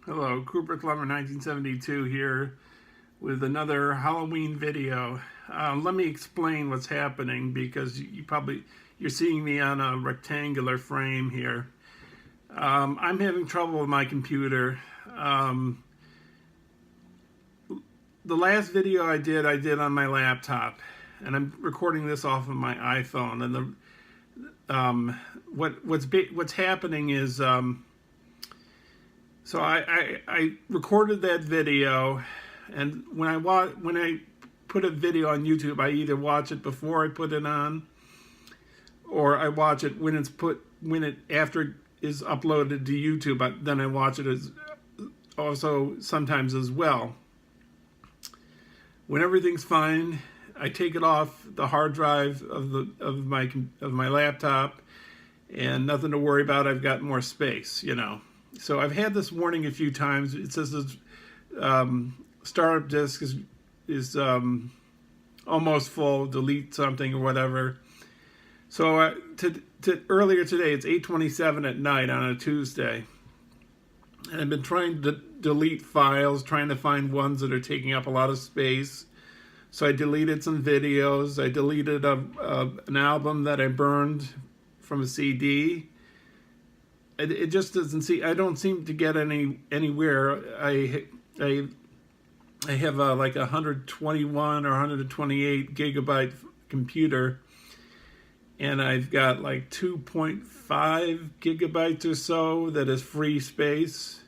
Hello, Cooper Clever 1972 here with another Halloween video. Let me explain what's happening because you're seeing me on a rectangular frame here. I'm having trouble with my computer. The last video I did on my laptop, and I'm recording this off of my iPhone. And what's happening is. So I recorded that video, and when I put a video on YouTube, I either watch it before I put it on, or I watch it after it is uploaded to YouTube. Then I watch it as also sometimes as well. When everything's fine, I take it off the hard drive of my laptop, and nothing to worry about. I've got more space, you know. So I've had this warning a few times. It says this startup disk is almost full. Delete something or whatever. So earlier today, it's 8:27 at night on a Tuesday, and I've been trying to delete files, trying to find ones that are taking up a lot of space. So I deleted some videos. I deleted an album that I burned from a CD. It just doesn't see. I don't seem to get anywhere. I have like 121 or 128 gigabyte computer, and I've got like 2.5 gigabytes or so that is free space.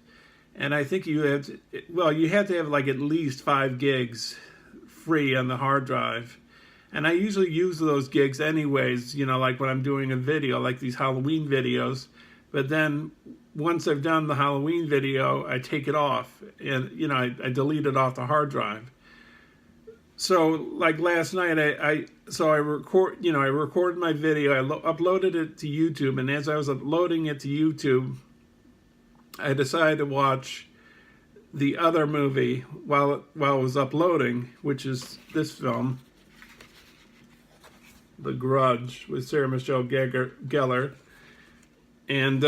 And I think you have to have like at least 5 gigs free on the hard drive. And I usually use those gigs anyways. You know, like when I'm doing a video, like these Halloween videos. But then once I've done the Halloween video, I take it off, and you know I delete it off the hard drive. So like last night, I recorded my video. I uploaded it to YouTube, and as I was uploading it to YouTube, I decided to watch the other movie while it was uploading, which is this film, The Grudge, with Sarah Michelle Gellar. And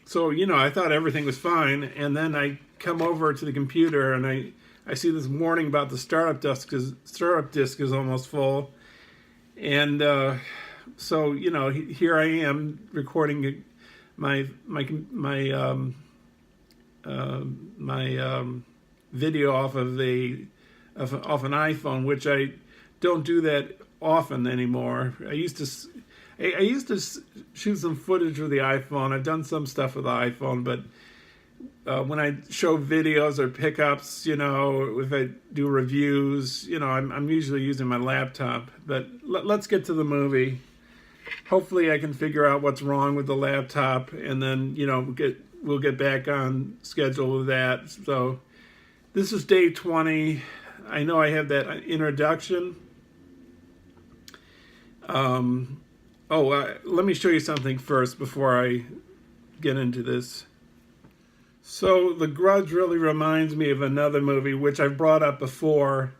so, you know, I thought everything was fine. And then I come over to the computer and I see this warning about the startup disk is almost full. And so, you know, here I am recording my video off of an iPhone, which I don't do that often anymore. I used to shoot some footage with the iPhone. I've done some stuff with the iPhone, but when I show videos or pickups, you know, if I do reviews, you know, I'm usually using my laptop. But let's get to the movie. Hopefully I can figure out what's wrong with the laptop, and then, you know, we'll get back on schedule with that. So this is day 20. I know I have that introduction. Let me show you something first before I get into this. So The Grudge really reminds me of another movie which I've brought up before.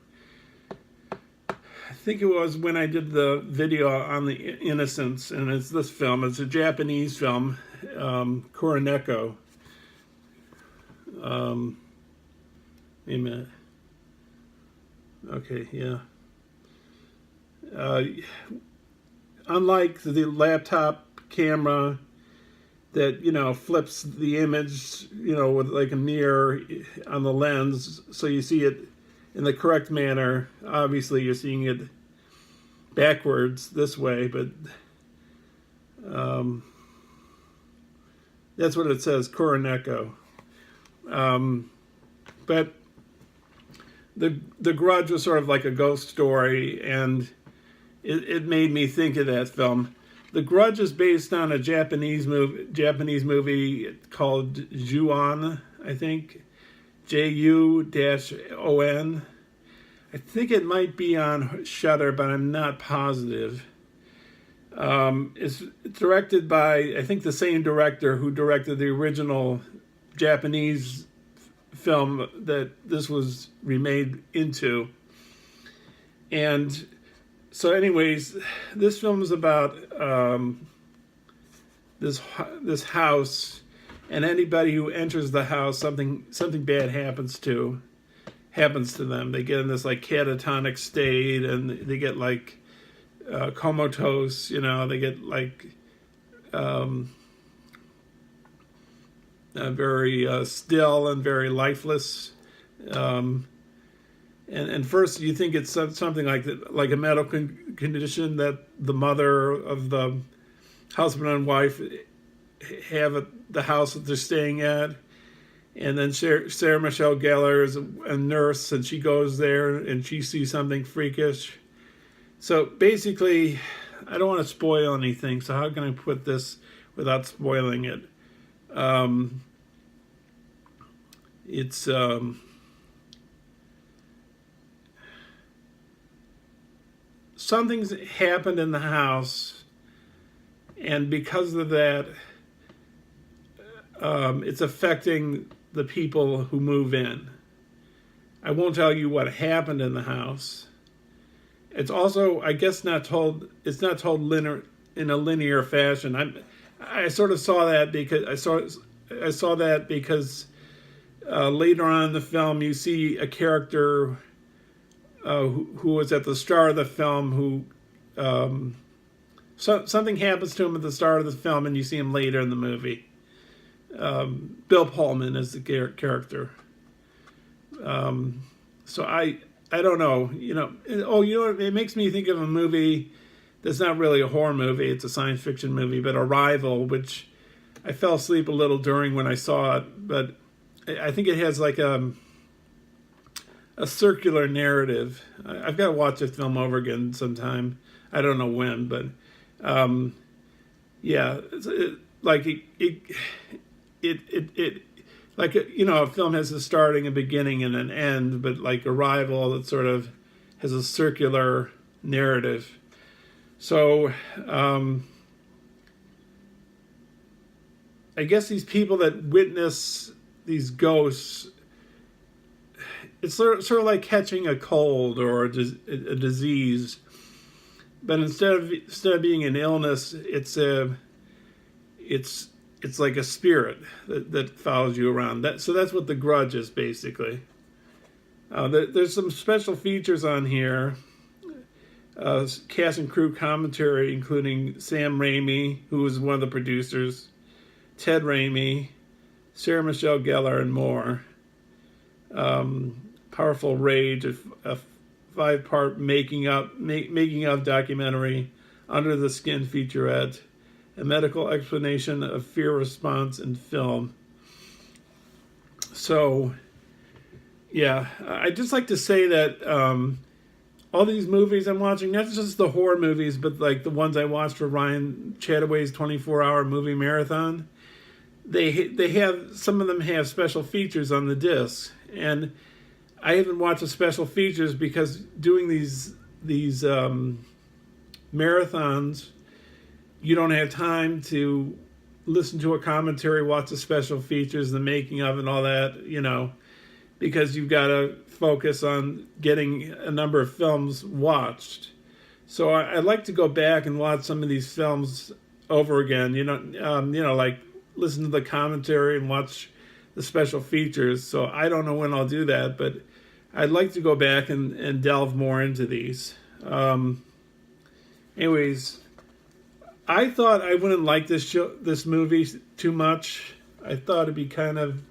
I think it was when I did the video on the Innocents, and it's this film. It's a Japanese film, Kuroneko. Wait a minute. Okay, yeah. Unlike the laptop camera that, you know, flips the image, you know, with like a mirror on the lens, so you see it in the correct manner. Obviously, you're seeing it backwards this way, but that's what it says, Kuroneko. But the Grudge was sort of like a ghost story, and it made me think of that film. The Grudge is based on a Japanese movie called Ju-on, I think, J-U-O-N. I think it might be on Shudder, but I'm not positive. It's directed by, I think, the same director who directed the original Japanese film that this was remade into. And so anyways, this film is about this house and anybody who enters the house, something bad happens to them. They get in this like catatonic state, and they get like comatose. They get like very still and very lifeless. And first you think it's something like a medical condition that the mother of the husband and wife have at the house that they're staying at. And then Sarah Michelle Gellar is a nurse, and she goes there and she sees something freakish. So basically, I don't want to spoil anything, so how can I put this without spoiling it? It's something's happened in the house, and because of that, it's affecting the people who move in. I won't tell you what happened in the house. It's also, I guess, not told. It's not told in a linear fashion. I sort of saw that because I saw that because later on in the film you see a character who was at the start of the film who something happens to him at the start of the film, and you see him later in the movie. Bill Pullman is the character. So I don't know. It makes me think of a movie that's not really a horror movie. It's a science fiction movie, but Arrival, which I fell asleep a little during when I saw it. But I think it has like a circular narrative. I've got to watch this film over again sometime. I don't know when, but yeah, a film has a starting, a beginning, and an end, but like Arrival, it sort of has a circular narrative. So I guess these people that witness these ghosts, it's sort of like catching a cold or a disease, but instead of being an illness, it's like a spirit that follows you around. So that's what The Grudge is, basically. There's some special features on here. Cast and crew commentary, including Sam Raimi, who was one of the producers, Ted Raimi, Sarah Michelle Gellar, and more. Powerful Rage, a 5-part making of documentary, Under the Skin featurette, a medical explanation of fear response in film. So, yeah, I'd just like to say that all these movies I'm watching, not just the horror movies, but like the ones I watched for Ryan Chataway's 24-hour movie marathon, they have, some of them have special features on the disc, and I haven't watched the special features because doing these marathons, you don't have time to listen to a commentary, watch the special features, the making of, and all that, because you've got to focus on getting a number of films watched. So I'd like to go back and watch some of these films over again, like listen to the commentary and watch the special features. So I don't know when I'll do that, but I'd like to go back and delve more into these. Anyways, I thought I wouldn't like this movie too much. I thought it'd be kind of,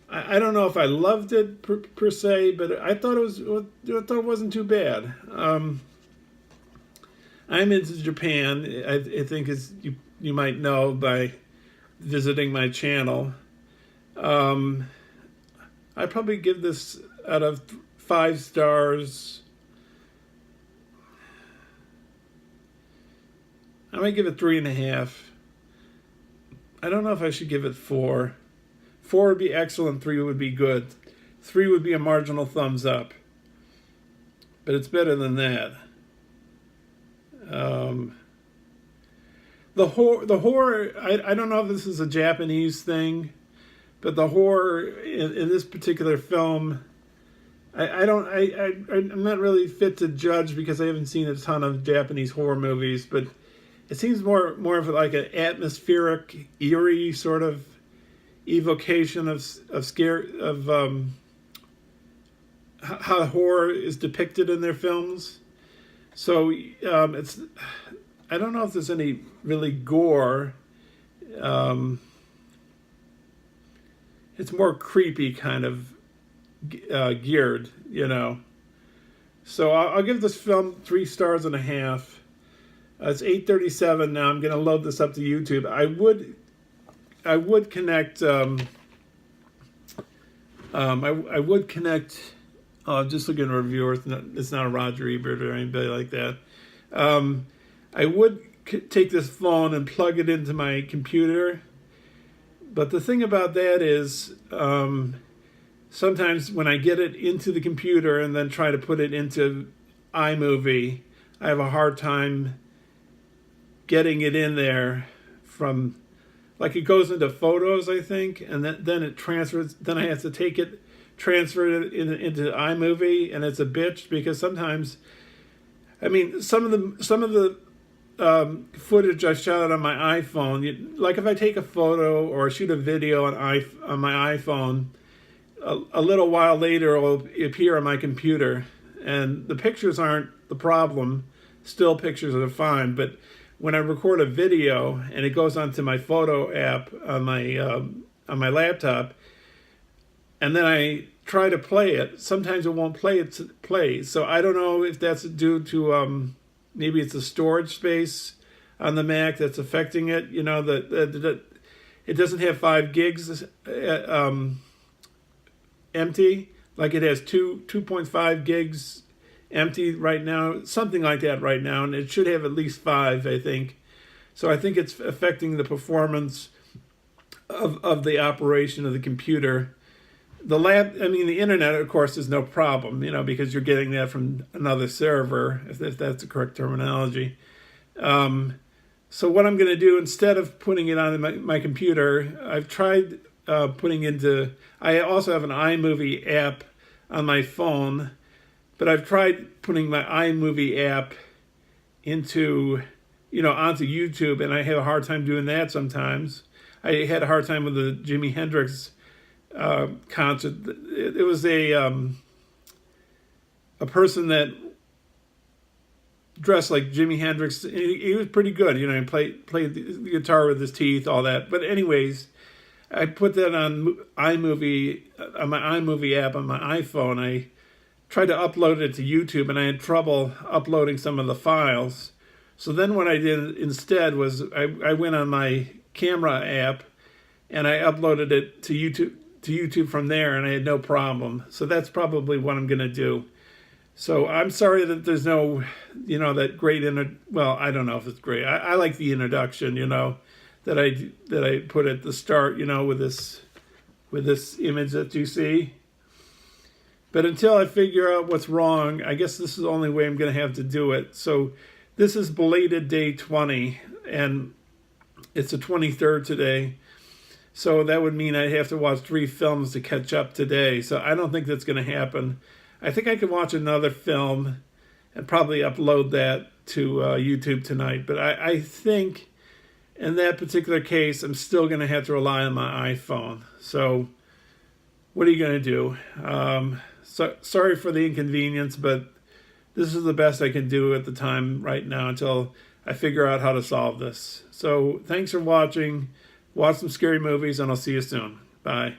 I don't know if I loved it per se, but I thought it wasn't too bad. I'm into Japan. I think, as you might know by visiting my channel. I probably give this out of 5 stars. I might give it 3.5. I don't know if I should give it 4. 4 would be excellent. 3 would be good. 3 would be a marginal thumbs up. But it's better than that. The horror. I don't know if this is a Japanese thing, but the horror in this particular film, I'm not really fit to judge because I haven't seen a ton of Japanese horror movies, but it seems more of like an atmospheric, eerie sort of evocation of scare of how horror is depicted in their films. So it's, I don't know if there's any really gore. It's more creepy kind of geared, you know. So I'll give this film 3.5 stars. It's 8:37 now. I'm going to load this up to YouTube. I would connect. I would connect. Just looking at reviewers. It's not a Roger Ebert or anybody like that. I would take this phone and plug it into my computer. But the thing about that is, sometimes when I get it into the computer and then try to put it into iMovie, I have a hard time getting it in there from, like, it goes into Photos, I think, and then it transfers. Then I have to take it, transfer it into iMovie, and it's a bitch because sometimes, I mean, some of the footage I shot on my iPhone, like if I take a photo or shoot a video on my iPhone, a little while later it will appear on my computer, and the pictures aren't the problem. Still, pictures are fine, but when I record a video and it goes onto my photo app on my laptop, and then I try to play it, sometimes it won't play. So I don't know if that's due to maybe it's the storage space on the Mac that's affecting it. You know, that it doesn't have 5 gigs empty, like it has 2.5 gigs empty right now, something like that right now, and it should have at least 5, I think. So I think it's affecting the performance of the operation of the computer. The internet, of course, is no problem, you know, because you're getting that from another server, if that's the correct terminology. So what I'm going to do, instead of putting it on my computer, I've tried putting into, I also have an iMovie app on my phone, but I've tried putting my iMovie app onto YouTube, and I have a hard time doing that sometimes. I had a hard time with the Jimi Hendrix concert. It was a person that dressed like Jimi Hendrix. He was pretty good, you know. He played the guitar with his teeth, all that. But anyways, I put that on iMovie, on my iMovie app on my iPhone. I tried to upload it to YouTube, and I had trouble uploading some of the files. So then what I did instead was I went on my camera app, and I uploaded it to YouTube from there, and I had no problem. So that's probably what I'm going to do. So I'm sorry that there's no, that great well, I don't know if it's great. I like the introduction, that I put at the start, with this image that you see. But until I figure out what's wrong, I guess this is the only way I'm going to have to do it. So this is Belated Day 20, and it's the 23rd today. So that would mean I'd have to watch 3 films to catch up today. So I don't think that's going to happen. I think I could watch another film and probably upload that to YouTube tonight. But I think in that particular case, I'm still going to have to rely on my iPhone. So what are you going to do? So sorry for the inconvenience, but this is the best I can do at the time right now until I figure out how to solve this. So thanks for watching. Watch some scary movies, and I'll see you soon. Bye.